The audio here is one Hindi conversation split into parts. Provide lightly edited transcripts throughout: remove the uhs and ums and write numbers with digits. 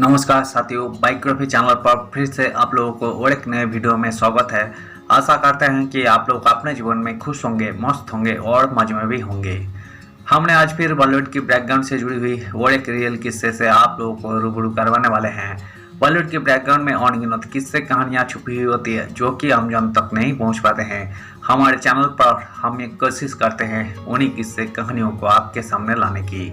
नमस्कार साथियों, बाइकग्राफी चैनल पर फिर से आप लोगों को और एक नए वीडियो में स्वागत है। आशा करते हैं कि आप लोग अपने जीवन में खुश होंगे, मस्त होंगे और मजे में भी होंगे। हमने आज फिर बॉलीवुड की बैकग्राउंड से जुड़ी हुई और एक रियल किस्से से आप लोगों को रूबरू करवाने वाले हैं। बॉलीवुड के बैकग्राउंड में अनगिनत किस्से कहानियाँ छुपी हुई होती है जो कि हम जन तक नहीं पहुँच पाते हैं। हमारे चैनल पर हम ये कोशिश करते हैं उन्हीं किस्से कहानियों को आपके सामने लाने की।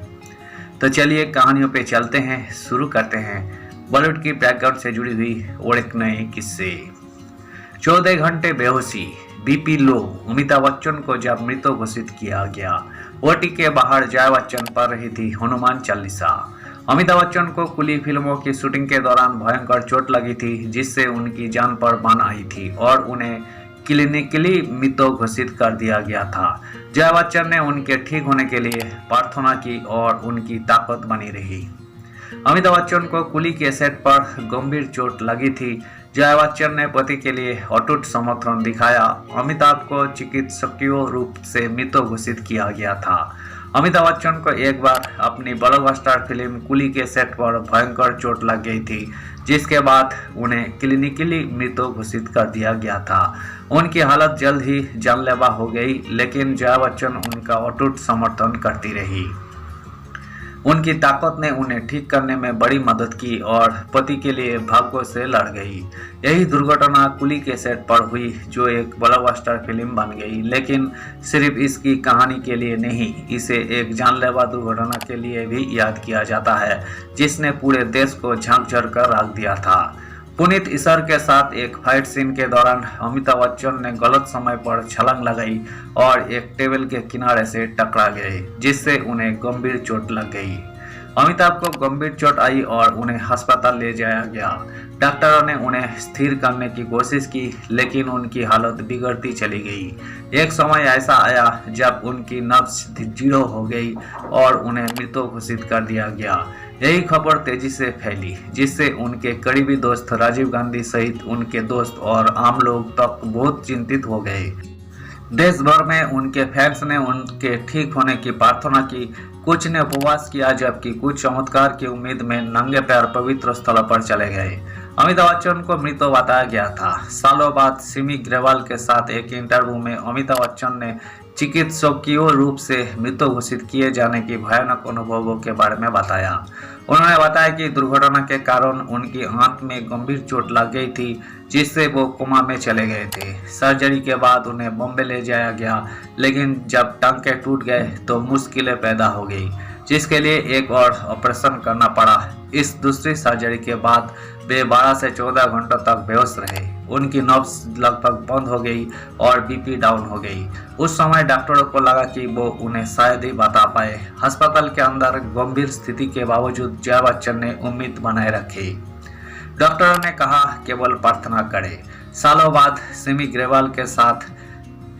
तो चलिए कहानियों पे चलते हैं, शुरू करते हैं बॉलीवुड की बैकग्राउंड से जुड़ी हुई और एक नए किस्से। 14 घंटे बेहोशी, बीपी लो, अमिताभ बच्चन को जब मृत घोषित किया गया। ओटी के बाहर जया बच्चन पढ़ रही थी हनुमान चालीसा। अमिताभ बच्चन को कुली फिल्मों की शूटिंग के दौरान भयंकर चोट लगी थी जिससे उनकी जान पर बान आई थी और उन्हें क्लिनिकली मृत घोषित कर दिया गया था। जया बच्चन ने उनके ठीक होने के लिए प्रार्थना की और उनकी ताकत बनी रही। अमिताभ बच्चन को कुली के सेट पर गंभीर चोट लगी थी। जया बच्चन ने पति के लिए अटूट समर्थन दिखाया। अमिताभ को चिकित्सकीय रूप से मृत घोषित किया गया था। अमिताभ बच्चन को एक बार अपनी ब्लॉकबस्टर फिल्म कुली के सेट पर भयंकर चोट लग गई थी जिसके बाद उन्हें क्लिनिकली मृत घोषित कर दिया गया था। उनकी हालत जल्द ही जानलेवा हो गई लेकिन जया बच्चन उनका अटूट समर्थन करती रही। उनकी ताकत ने उन्हें ठीक करने में बड़ी मदद की और पति के लिए भाग्यों से लड़ गई। यही दुर्घटना कुली के सेट पर हुई जो एक ब्लॉकबस्टर फिल्म बन गई, लेकिन सिर्फ इसकी कहानी के लिए नहीं, इसे एक जानलेवा दुर्घटना के लिए भी याद किया जाता है जिसने पूरे देश को झकझोर कर रख दिया था। पुनीत ईश्वर के साथ एक फाइट सीन के दौरान अमिताभ बच्चन ने गलत समय पर छलांग लगाई और एक टेबल के किनारे से टकरा गए जिससे उन्हें गंभीर चोट लग गई। अमिताभ को गंभीर चोट आई और उन्हें अस्पताल ले जाया गया। डॉक्टरों ने उन्हें स्थिर करने की कोशिश की लेकिन उनकी हालत बिगड़ती चली गई। एक समय ऐसा आया जब उनकी नब्ज 0 हो गई और उन्हें मृत घोषित कर दिया गया। यही खबर तेजी से फैली जिससे उनके करीबी दोस्त राजीव गांधी सहित उनके दोस्त और आम लोग तक बहुत चिंतित हो गए। देश भर में उनके फैंस ने उनके ठीक होने की प्रार्थना की। कुछ ने उपवास किया जबकि कुछ चमत्कार की उम्मीद में नंगे पैर पवित्र स्थल पर चले गए। अमिताभ बच्चन को मृत बताया गया था। सालों बाद सिमी ग्रेवाल के साथ एक इंटरव्यू में अमिताभ बच्चन ने चिकित्सकीय रूप से मृत घोषित किए जाने की भयानक अनुभवों के बारे में बताया। उन्होंने बताया कि दुर्घटना के कारण उनकी आंख में गंभीर चोट लग गई थी जिससे वो कोमा में चले गए थे। सर्जरी के बाद उन्हें बॉम्बे ले जाया गया लेकिन जब टांके टूट गए तो मुश्किलें पैदा हो गई जिसके लिए एक और ऑपरेशन करना पड़ा। इस दूसरी सर्जरी के बाद वे 12 से 14 घंटों तक बेहोश रहे। उनकी नब्ज लगभग बंद हो गई और बीपी डाउन हो गई। उस समय डॉक्टरों को लगा कि वो उन्हें शायद ही बता पाए। अस्पताल के अंदर गंभीर स्थिति के बावजूद जया बच्चन ने उम्मीद बनाए रखी। डॉक्टरों ने कहा केवल प्रार्थना करें। सालों बाद सिमी ग्रेवाल के साथ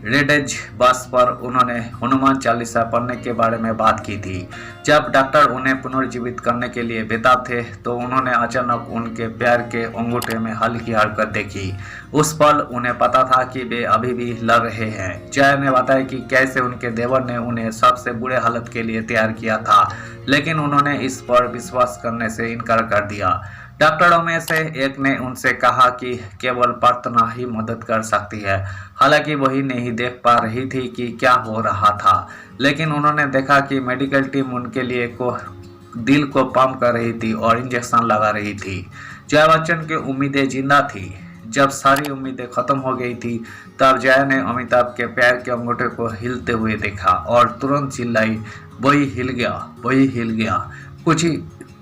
रेडेज बस पर उन्होंने हनुमान चालीसा पढ़ने के बारे में बात की थी। जब डॉक्टर उन्हें पुनर्जीवित करने के लिए बेताब थे तो उन्होंने अचानक उनके पैर के अंगूठे में हल्की हरकत देखी। उस पल उन्हें पता था कि वे अभी भी लड़ रहे हैं। जया ने बताया कि कैसे उनके देवर ने उन्हें सबसे बुरे हालत के लिए तैयार किया था लेकिन उन्होंने इस पर विश्वास करने से इनकार कर दिया। डॉक्टरों में से एक ने उनसे कहा कि केवल प्रार्थना ही मदद कर सकती है। हालांकि वही नहीं देख पा रही थी कि क्या हो रहा था लेकिन उन्होंने देखा कि मेडिकल टीम उनके लिए दिल को पंप कर रही थी और इंजेक्शन लगा रही थी। जया बच्चन की उम्मीदें जिंदा थी। जब सारी उम्मीदें खत्म हो गई थी तब जया ने अमिताभ के पैर के अंगूठे को हिलते हुए देखा और तुरंत चिल्लाई, वही हिल गया, वही हिल गया। कुछ ही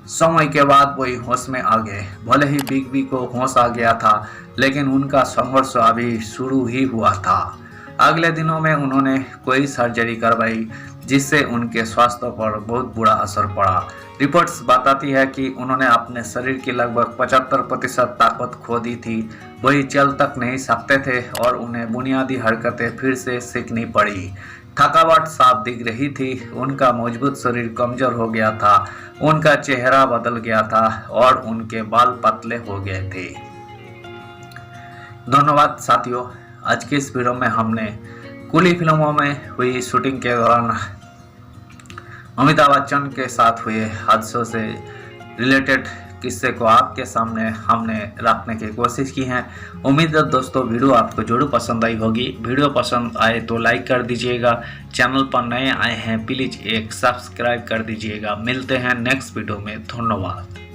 समय के बाद वही होश में आ गए। भले ही बिग बी को होश आ गया था लेकिन उनका संघर्ष अभी शुरू ही हुआ था। अगले दिनों में उन्होंने कोई सर्जरी करवाई जिससे उनके स्वास्थ्य पर बहुत बुरा असर पड़ा। रिपोर्ट्स बताती है कि उन्होंने अपने शरीर की लगभग 75% ताकत खो दी थी। वही चल तक नहीं सकते थे और उन्हें बुनियादी हरकतें फिर से सीखनी पड़ी। थकावट साफ दिख रही थी। उनका मजबूत शरीर कमजोर हो गया था। उनका चेहरा बदल गया था और उनके बाल पतले हो गए थे। धन्यवाद साथियों, आज के इस वीडियो में हमने कुली फिल्मों में हुई शूटिंग के दौरान अमिताभ बच्चन के साथ हुए हादसों से रिलेटेड किस्से को आपके सामने हमने रखने की कोशिश की है। उम्मीद है दोस्तों वीडियो आपको जरूर पसंद आई होगी। वीडियो पसंद आए तो लाइक कर दीजिएगा। चैनल पर नए आए हैं प्लीज़ एक सब्सक्राइब कर दीजिएगा। मिलते हैं नेक्स्ट वीडियो में। धन्यवाद।